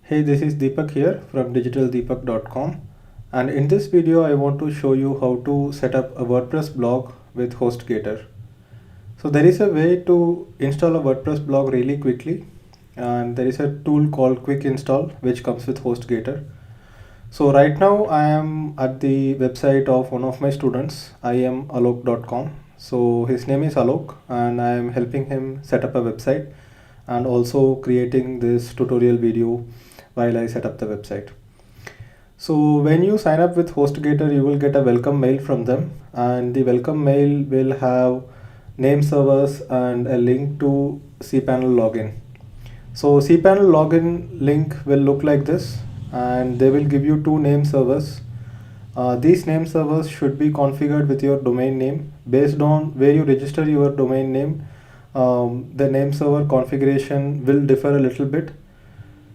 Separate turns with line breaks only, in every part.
Hey, this is Deepak here from digitaldeepak.com, and in this video I want to show you how to set up a WordPress blog with HostGator. So there is a way to install a WordPress blog really quickly, and there is a tool called Quick Install which comes with HostGator. So right now I am at the website of one of my students, imalok.com. So his name is Alok and I am helping him set up a website and also creating this tutorial video while I set up the website. So when you sign up with HostGator, you will get a welcome mail from them, and the welcome mail will have name servers and a link to cPanel login. So cPanel login link will look like this, and they will give you two name servers. These name servers should be configured with your domain name. Based on where you register your domain name, the name server configuration will differ a little bit.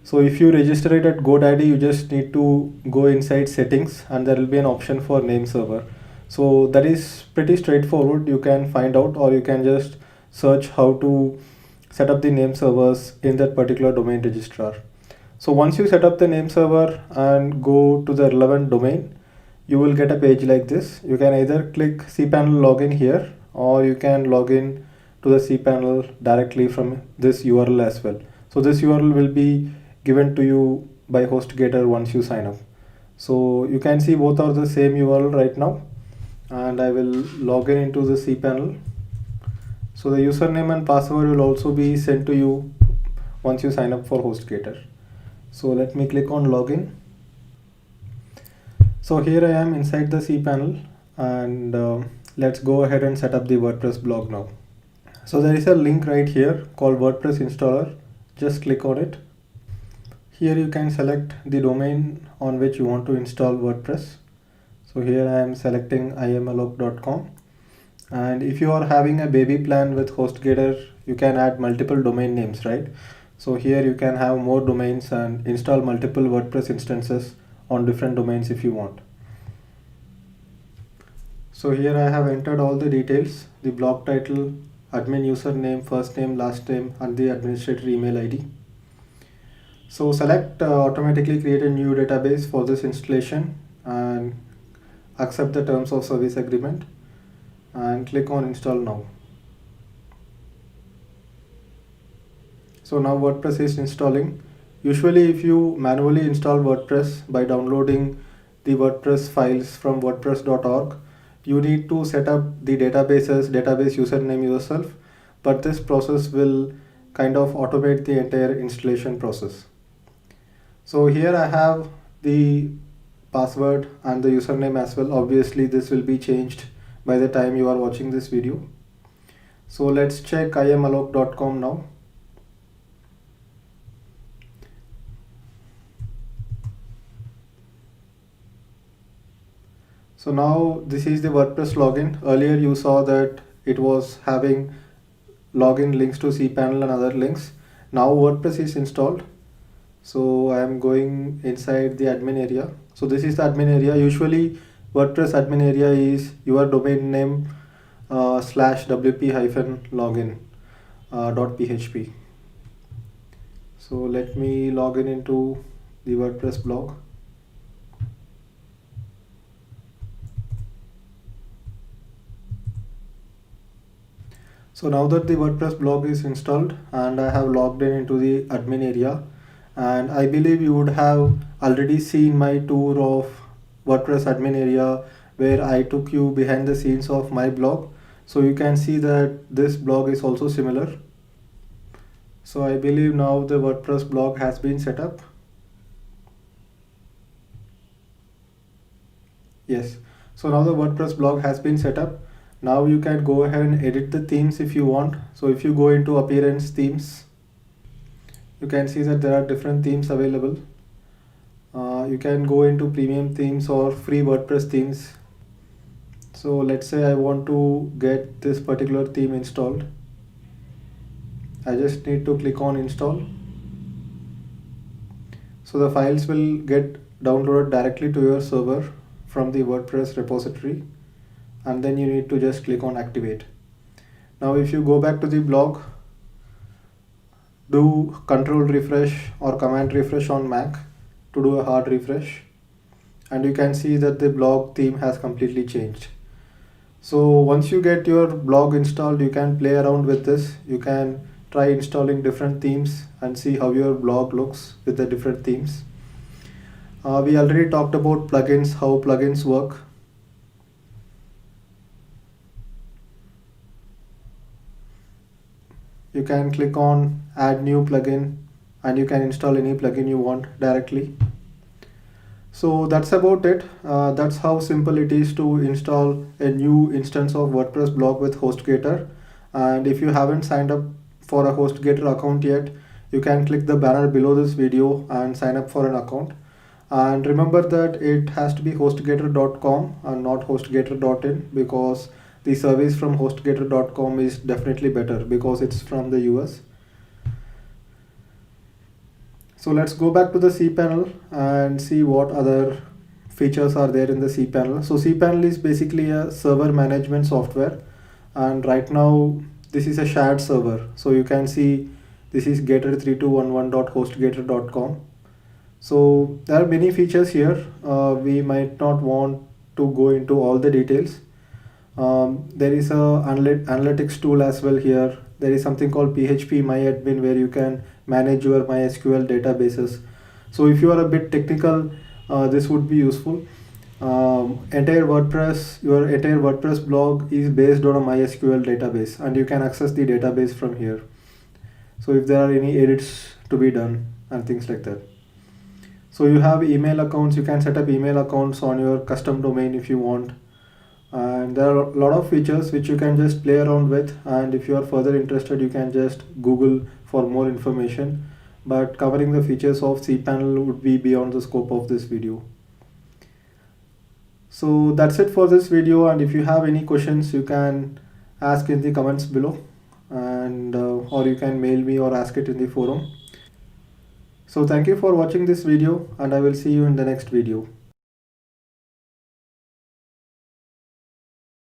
So if you register it at GoDaddy, you just need to go inside settings and there will be an option for name server. So that is pretty straightforward. You can find out, or you can just search how to set up the name servers in that particular domain registrar. So once you set up the name server and go to the relevant domain, you will get a page like this. You can either click cPanel login here, or you can log in to the cPanel directly from this URL as well. So this URL will be given to you by HostGator once you sign up. So you can see both are the same URL right now, and I will log in into the cPanel. So the username and password will also be sent to you once you sign up for HostGator. So let me click on login. So here I am inside the cPanel, and let's go ahead and set up the WordPress blog now. So there is a link right here called WordPress installer. Just click on it. Here you can select the domain on which you want to install WordPress. So here I am selecting imalok.com, and if you are having a baby plan with HostGator, you can add multiple domain names, right? So here you can have more domains and install multiple WordPress instances on different domains if you want. So here I have entered all the details: the blog title, admin username, first name, last name, and the administrator email ID. So select automatically create a new database for this installation and accept the terms of service agreement and click on install now. So now WordPress is installing. Usually if you manually install WordPress by downloading the WordPress files from wordpress.org, you need to set up the database username yourself, but this process will kind of automate the entire installation process. So here I have the password and the username as well. Obviously this will be changed by the time you are watching this video. So let's check imalok.com now. So now this is the WordPress login. Earlier you saw that it was having login links to cPanel and other links. Now WordPress is installed. So I am going inside the admin area. So this is the admin area. Usually WordPress admin area is your domain name /wp-login .php. So let me log in into the WordPress blog. So now that the WordPress blog is installed and I have logged in into the admin area, and I believe you would have already seen my tour of WordPress admin area where I took you behind the scenes of my blog. So you can see that this blog is also similar. So I believe now the WordPress blog has been set up. Yes, so now the WordPress blog has been set up. Now you can go ahead and edit the themes if you want. So if you go into appearance themes, you can see that there are different themes available. You can go into premium themes or free WordPress themes. So let's say I want to get this particular theme installed. I just need to click on install. So the files will get downloaded directly to your server from the WordPress repository, and then you need to just click on activate. Now if you go back to the blog, do control refresh or command refresh on Mac to do a hard refresh, and you can see that the blog theme has completely changed. So once you get your blog installed, you can play around with this. You can try installing different themes and see how your blog looks with the different themes. We already talked about plugins, how plugins work. You can click on add new plugin and you can install any plugin you want directly. So that's about it. That's how simple it is to install a new instance of WordPress blog with HostGator. And if you haven't signed up for a HostGator account yet, you can click the banner below this video and sign up for an account. And remember that it has to be hostgator.com and not hostgator.in, because the service from hostgator.com is definitely better because it's from the US. So let's go back to the cPanel and see what other features are there in the cPanel. So cPanel is basically a server management software, and right now this is a shared server. So you can see this is gator3211.hostgator.com. So there are many features here. We might not want to go into all the details. There is a analytics tool as well here. There is something called PHP MyAdmin where you can manage your MySQL databases. So if you are a bit technical, this would be useful. Your entire WordPress blog is based on a MySQL database, and you can access the database from here. So if there are any edits to be done and things like that. So you have email accounts. You can set up email accounts on your custom domain if you want. And there are a lot of features which you can just play around with, and if you are further interested you can just Google for more information, but covering the features of cPanel would be beyond the scope of this video. So that's it for this video, and if you have any questions you can ask in the comments below, and or you can mail me or ask it in the forum. So thank you for watching this video, and I will see you in the next video.